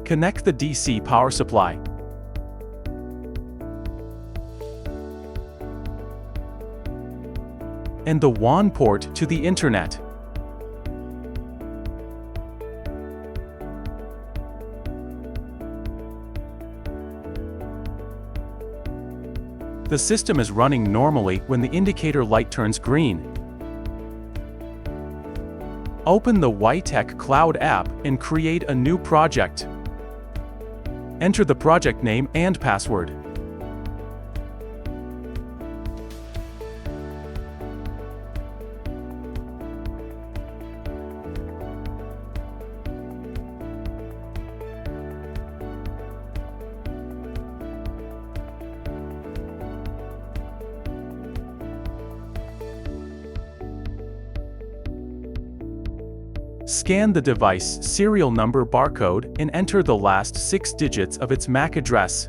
Connect the DC power supply. And the WAN port to the internet. The system is running normally when the indicator light turns green. Open the Witek Cloud app and create a new project. Enter the project name and password. Scan the device serial number barcode and enter the last 6 digits of its MAC address.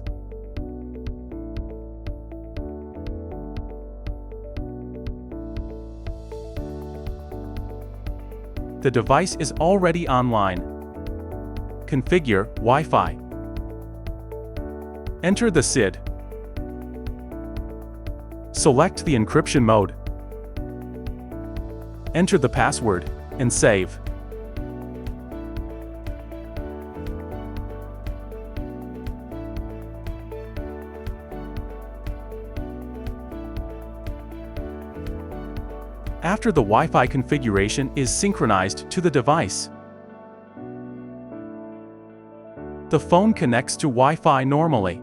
The device is already online. Configure Wi-Fi. Enter the SSID. Select the encryption mode. Enter the password and save. After the Wi-Fi configuration is synchronized to the device, the phone connects to Wi-Fi normally.